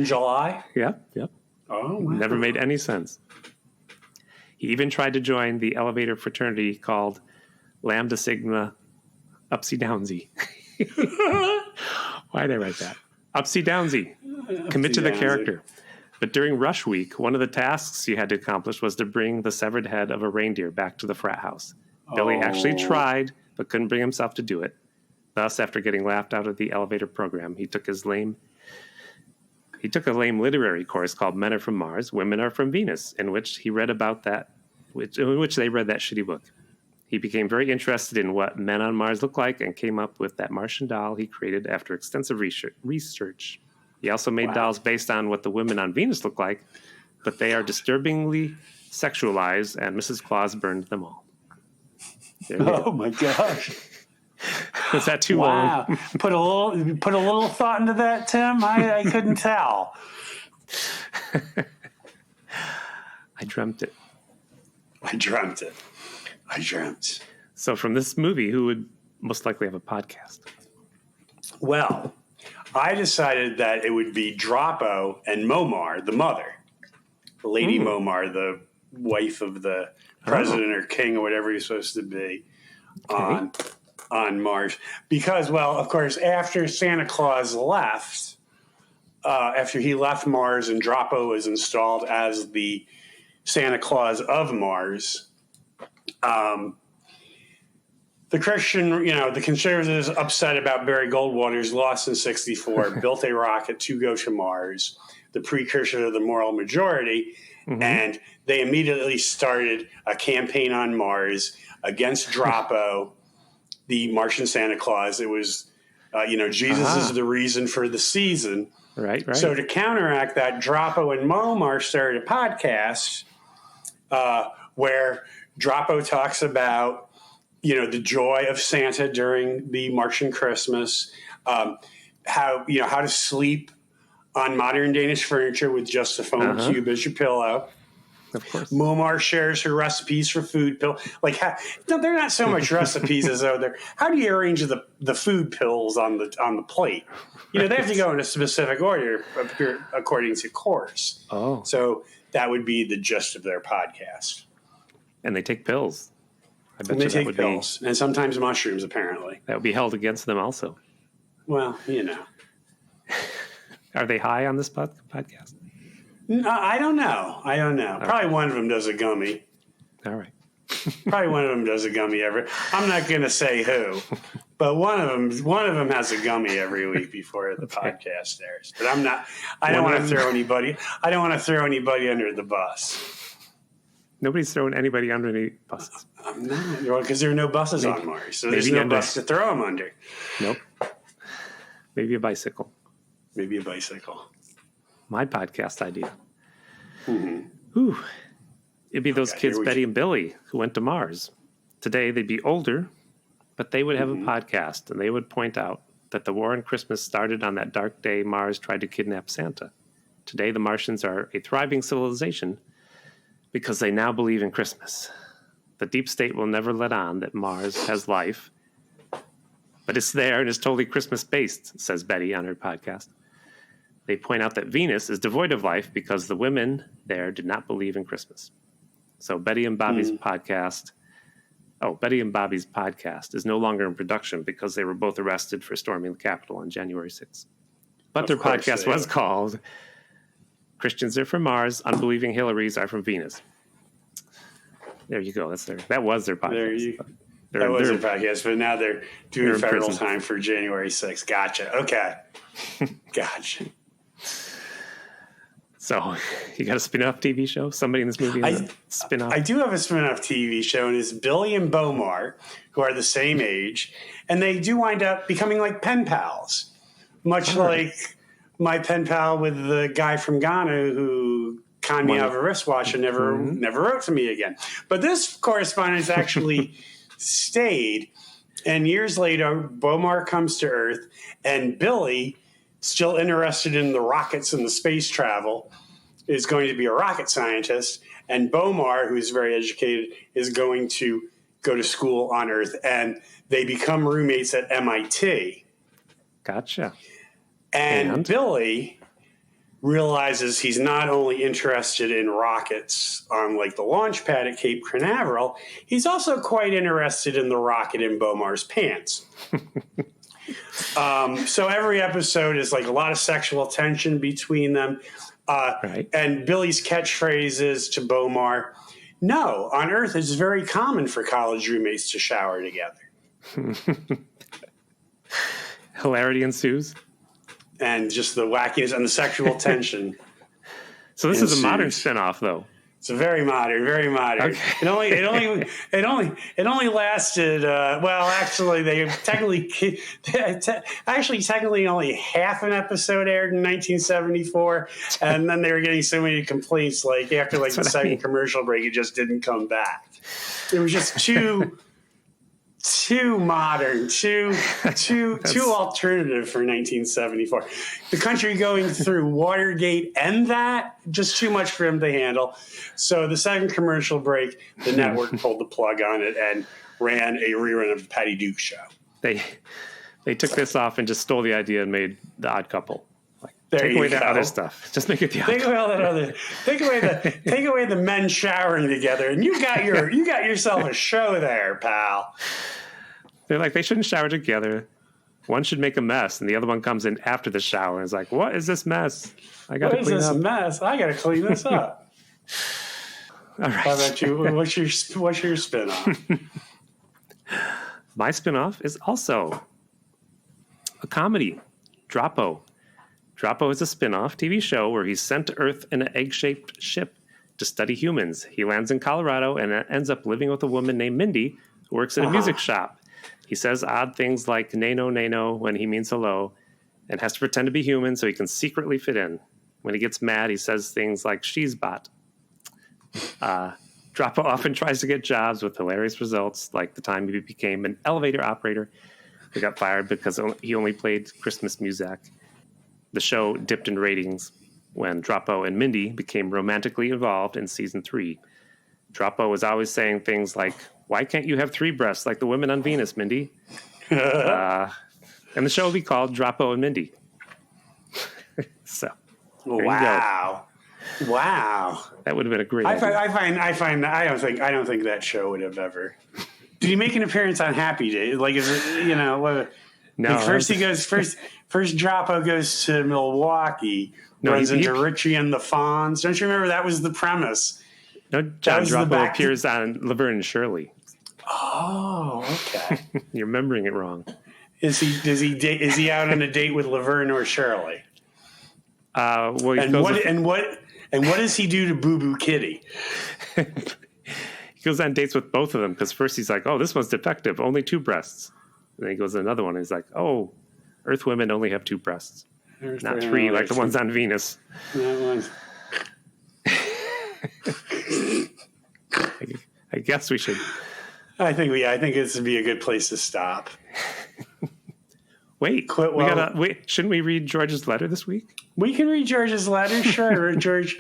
Speaker 1: July?
Speaker 2: Yep.
Speaker 1: Oh, wow.
Speaker 2: Never made any sense. He even tried to join the elevator fraternity called Lambda Sigma Upsy Downsy. Why did I write that? Upsy Downsy. Commit to the character. But during rush week, one of the tasks you had to accomplish was to bring the severed head of a reindeer back to the frat house. Billy actually tried, but couldn't bring himself to do it. Thus, after getting laughed out of the elevator program, he took a lame literary course called Men Are From Mars, Women Are From Venus, in which they read that shitty book. He became very interested in what men on Mars look like and came up with that Martian doll he created after extensive research. He also made dolls based on what the women on Venus look like, but they are disturbingly sexualized, and Mrs. Claus burned them all.
Speaker 1: Oh my gosh.
Speaker 2: Was that too long?
Speaker 1: Put a little thought into that, Tim. I couldn't tell.
Speaker 2: I dreamt it. So from this movie, who would most likely have a podcast?
Speaker 1: Well, I decided that it would be Drapo and Momar, the mother. Lady Momar, the wife of the president or king or whatever he's supposed to be on Mars. Because, well, of course, after Santa Claus left, after he left Mars and Drapo was installed as the Santa Claus of Mars, the the conservatives upset about Barry Goldwater's loss in '64, built a rocket to go to Mars, the precursor to the moral majority, and they immediately started a campaign on Mars against Drapo, the Martian Santa Claus. It was, Jesus is the reason for the season.
Speaker 2: Right.
Speaker 1: So to counteract that, Drapo and Momar started a podcast where Drapo talks about, the joy of Santa during the Martian Christmas, how to sleep on modern Danish furniture with just a foam cube as your pillow.
Speaker 2: Of course.
Speaker 1: Momar shares her recipes for food pill. They're not so much recipes as though they're how do you arrange the food pills on the plate? They have to go in a specific order according to course.
Speaker 2: Oh,
Speaker 1: so that would be the gist of their podcast.
Speaker 2: And they take pills. I bet
Speaker 1: they take pills and sometimes mushrooms. Apparently,
Speaker 2: that would be held against them also.
Speaker 1: Well,
Speaker 2: Are they high on this podcast?
Speaker 1: No, I don't know. Probably one of them does a gummy.
Speaker 2: All right.
Speaker 1: Probably one of them does a gummy every. I'm not going to say who, but one of them has a gummy every week before the podcast airs. But I'm not. I don't want to throw anybody. I don't want to throw anybody under the bus.
Speaker 2: Nobody's throwing anybody under any buses.
Speaker 1: I'm not, because there are no buses on Mars, so there's no bus to throw them under.
Speaker 2: Nope. Maybe a bicycle. My podcast idea. Ooh. It'd be those kids, Betty and Billy, who went to Mars. Today, they'd be older, but they would have a podcast, and they would point out that the war on Christmas started on that dark day Mars tried to kidnap Santa. Today, the Martians are a thriving civilization because they now believe in Christmas. The deep state will never let on that Mars has life, but it's there and it's totally Christmas-based, says Betty on her podcast. They point out that Venus is devoid of life because the women there did not believe in Christmas. So Betty and Bobby's podcast is no longer in production because they were both arrested for storming the Capitol on January 6th. But their podcast was called Christians Are From Mars, Unbelieving Hillarys Are From Venus. There you go. That was their podcast.
Speaker 1: That was their podcast, but now they're doing federal time for January 6th. Gotcha. Okay. Gotcha.
Speaker 2: So you got a spin-off TV show? Somebody in this movie has a spin-off?
Speaker 1: I do have a spin-off TV show, and it's Billy and Bomar, who are the same age, and they do wind up becoming like pen pals. much like my pen pal with the guy from Ghana who conned me out of a wristwatch and never wrote to me again. But this correspondence actually stayed. And years later, Bomar comes to Earth, and Billy, still interested in the rockets and the space travel, is going to be a rocket scientist. And Bomar, who's very educated, is going to go to school on Earth. And they become roommates at MIT.
Speaker 2: Gotcha.
Speaker 1: And Billy realizes he's not only interested in rockets on like the launch pad at Cape Canaveral, he's also quite interested in the rocket in Bomar's pants. So every episode is like a lot of sexual tension between them. And Billy's catchphrase is to Bomar, "No, on Earth it's very common for college roommates to shower together."
Speaker 2: Hilarity ensues.
Speaker 1: And just the wackiness and the sexual tension.
Speaker 2: So this is a modern spin-off, though.
Speaker 1: It's a very modern, very modern. Okay. It only lasted. Well, actually, technically only half an episode aired in 1974, and then they were getting so many complaints. Like after the second commercial break, it just didn't come back. It was just too modern, too alternative for 1974. The country going through Watergate and that, just too much for him to handle. So the second commercial break, the network pulled the plug on it and ran a rerun of the Patty Duke Show.
Speaker 2: They took this off and just stole the idea and made The Odd Couple.
Speaker 1: Take
Speaker 2: away that other stuff. Just make it the
Speaker 1: Take away all that other. Take away the men showering together, and you got yourself a show there, pal.
Speaker 2: They're like, they shouldn't shower together. One should make a mess, and the other one comes in after the shower and is like, "What is this mess? I got to clean this up.
Speaker 1: Mess? I got to clean this up."
Speaker 2: All right.
Speaker 1: How about you? What's your spinoff?
Speaker 2: My spinoff is also a comedy, Droppo. Droppo is a spin-off TV show where he's sent to Earth in an egg-shaped ship to study humans. He lands in Colorado and ends up living with a woman named Mindy who works at a music shop. He says odd things like "nano, nano" when he means hello and has to pretend to be human so he can secretly fit in. When he gets mad, he says things like "she's bot." Droppo often tries to get jobs with hilarious results, like the time he became an elevator operator who got fired because he only played Christmas music. The show dipped in ratings when Droppo and Mindy became romantically involved in season 3. Droppo was always saying things like, "Why can't you have 3 breasts like the women on Venus, Mindy?" And the show would be called Droppo and Mindy. So,
Speaker 1: wow.
Speaker 2: That would have been a great.
Speaker 1: I don't think that show would have ever. Did he make an appearance on Happy Days? Like, is it what? No. Like first Droppo goes to Milwaukee, runs into Richie and the Fonz. Don't you remember that was the premise?
Speaker 2: No, John Droppo appears on Laverne and Shirley.
Speaker 1: Oh, okay.
Speaker 2: You're remembering it wrong.
Speaker 1: Is he out on a date with Laverne or Shirley? What does he do to Boo Boo Kitty?
Speaker 2: He goes on dates with both of them because first he's like, "Oh, this one's defective, only 2 breasts." And then he goes to another one and he's like, "Oh, Earth women only have 2 breasts, not 3 like the ones on Venus." I guess we should.
Speaker 1: I think this would be a good place to stop.
Speaker 2: Wait, shouldn't we read George's letter this week?
Speaker 1: We can read George's letter, sure. George's.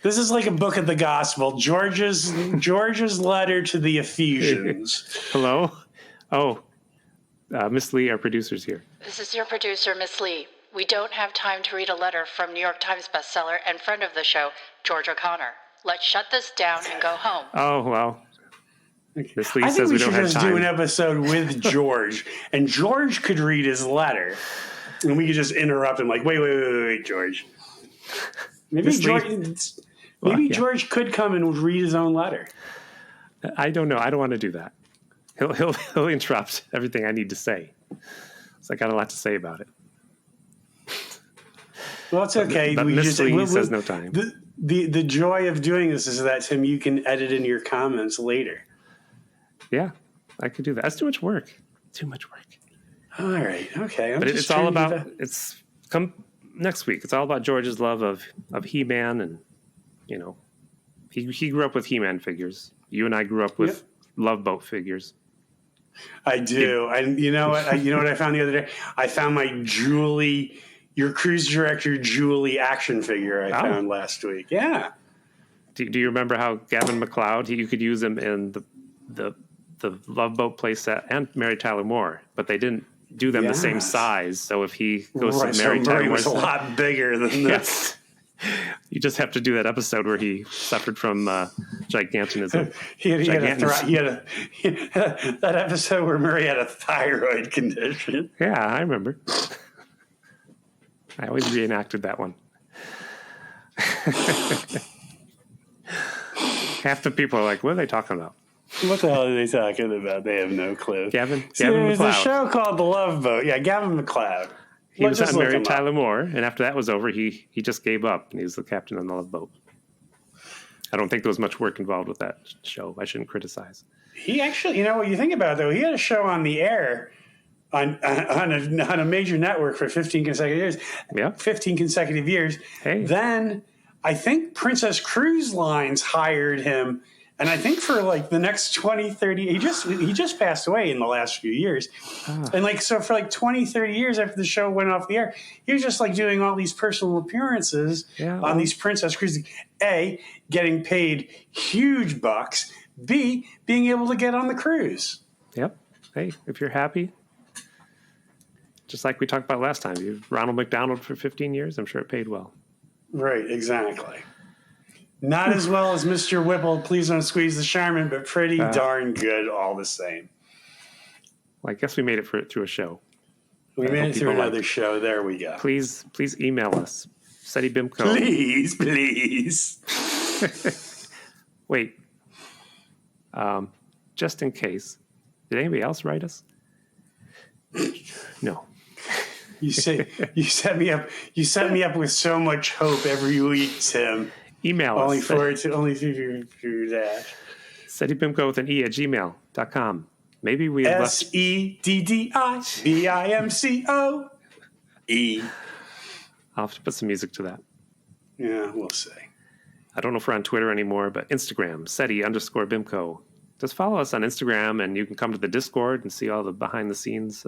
Speaker 1: This is like a book of the gospel. George's letter to the Ephesians.
Speaker 2: Hello? Oh, Miss Lee, our producer's here.
Speaker 5: This is your producer, Miss Lee. We don't have time to read a letter from New York Times bestseller and friend of the show, George O'Connor. Let's shut this down and go home.
Speaker 2: Oh, well. Miss Lee
Speaker 1: I
Speaker 2: says
Speaker 1: think
Speaker 2: we don't have time.
Speaker 1: we should just do an episode with George, and George could read his letter, and we could just interrupt him like, wait, George. Maybe George could come and read his own letter.
Speaker 2: I don't know. I don't want to do that. He'll interrupt everything I need to say. So I got a lot to say about it.
Speaker 1: Well, it's okay.
Speaker 2: But Miss Lee says no time.
Speaker 1: The joy of doing this is that, Tim, you can edit in your comments later.
Speaker 2: Yeah, I could do that. That's too much work.
Speaker 1: All right. Okay.
Speaker 2: But it's all about, it's come next week. It's all about George's love of He-Man. And, you know, he grew up with He-Man figures. You and I grew up with Love Boat figures.
Speaker 1: I do. And you know what? You know what I found the other day? I found my Julie, your cruise director Julie action figure I found last week. Yeah.
Speaker 2: Do you remember how Gavin McLeod, you could use him in the Love Boat playset and Mary Tyler Moore, but they didn't do them the same size. So if he goes to Mary Tyler Moore,
Speaker 1: was a lot bigger than this.
Speaker 2: You just have to do that episode where he suffered from gigantism.
Speaker 1: He had that episode where Murray had a thyroid condition.
Speaker 2: Yeah, I remember. I always reenacted that one. Half the people are like, what are they talking about?
Speaker 1: What the hell are they talking about? They have no clue.
Speaker 2: Gavin
Speaker 1: there's
Speaker 2: McLeod.
Speaker 1: a show called The Love Boat. Yeah, Gavin McLeod.
Speaker 2: He was on Mary Tyler Moore, and after that was over, he just gave up, and he was the captain on the Love Boat. I don't think there was much work involved with that show. I shouldn't criticize.
Speaker 1: He actually, you know, what you think about it, though, he had a show on the air on a major network for 15 consecutive years.
Speaker 2: Yeah.
Speaker 1: 15 consecutive years.
Speaker 2: Hey.
Speaker 1: Then I think Princess Cruise Lines hired him. And I think for like the next 20, 30, he just passed away in the last few years. And like, so for like 20, 30 years after the show went off the air, he was just like doing all these personal appearances on these Princess Cruises. A, getting paid huge bucks. B, being able to get on the cruise.
Speaker 2: Yep. Hey, if you're happy, just like we talked about last time, you Ronald McDonald for 15 years, I'm sure it paid well.
Speaker 1: Right, exactly. Not as well as Mr. Whipple, Please Don't Squeeze the Charmin, but pretty darn good all the same.
Speaker 2: Well, I guess we made it through a show.
Speaker 1: We made it through another show. There we go.
Speaker 2: Please email us. SETIBIMCO.
Speaker 1: Please.
Speaker 2: Wait. Just in case. Did anybody else write us? No.
Speaker 1: You set me up with so much hope every week, Tim.
Speaker 2: Email
Speaker 1: only
Speaker 2: us.
Speaker 1: For that.
Speaker 2: SETIBIMCO with an E at gmail.com. Maybe we
Speaker 1: SEDDIBIMCOE.
Speaker 2: I'll have to put some music to that.
Speaker 1: Yeah, we'll see.
Speaker 2: I don't know if we're on Twitter anymore, but Instagram, SETI_BIMCO. Just follow us on Instagram, and you can come to the Discord and see all the behind-the-scenes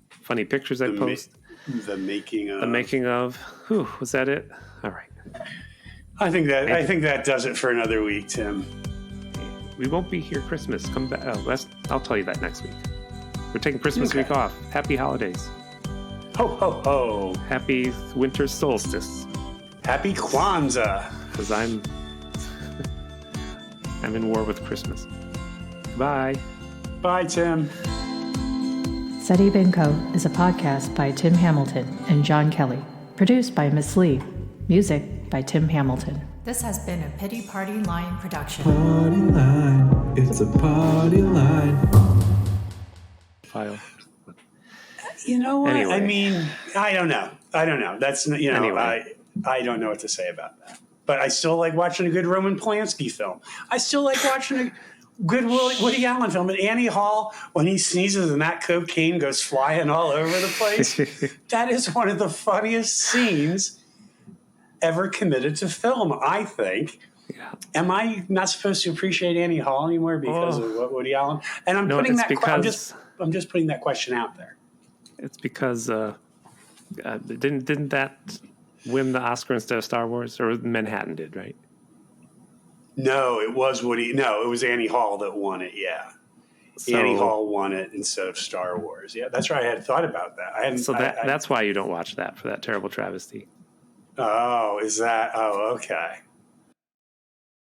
Speaker 2: funny pictures I post.
Speaker 1: The making of.
Speaker 2: Whew, was that it? All right.
Speaker 1: I think that does it for another week, Tim.
Speaker 2: We won't be here Christmas. Come back. I'll tell you that next week. We're taking Christmas week off. Happy holidays.
Speaker 1: Ho, ho, ho.
Speaker 2: Happy winter solstice.
Speaker 1: Happy Kwanzaa.
Speaker 2: Because I'm in war with Christmas. Bye.
Speaker 1: Bye, Tim.
Speaker 3: SETIBIMCO is a podcast by Tim Hamilton and John Kelly. Produced by Miss Lee. Music by Tim Hamilton. This has been a Pity Party Line production.
Speaker 6: Party line, it's a party line.
Speaker 2: File.
Speaker 1: You know what?
Speaker 2: Anyway.
Speaker 1: I mean, I don't know. That's,
Speaker 2: Anyway.
Speaker 1: I don't know what to say about that. But I still like watching a good Roman Polanski film. I still like watching a good Woody Allen film. And Annie Hall, when he sneezes and that cocaine goes flying all over the place, that is one of the funniest scenes ever committed to film, I think.
Speaker 2: Yeah.
Speaker 1: Am I not supposed to appreciate Annie Hall anymore because of what Woody Allen? And I'm putting that. I'm just putting that question out there.
Speaker 2: It's because didn't that win the Oscar instead of Star Wars, or Manhattan did, right?
Speaker 1: No, it was Woody. No, it was Annie Hall that won it. Yeah, so, Annie Hall won it instead of Star Wars. Yeah, that's right. I had thought about that.
Speaker 2: That's why you don't watch that, for that terrible travesty.
Speaker 1: Oh, is that? Oh, okay.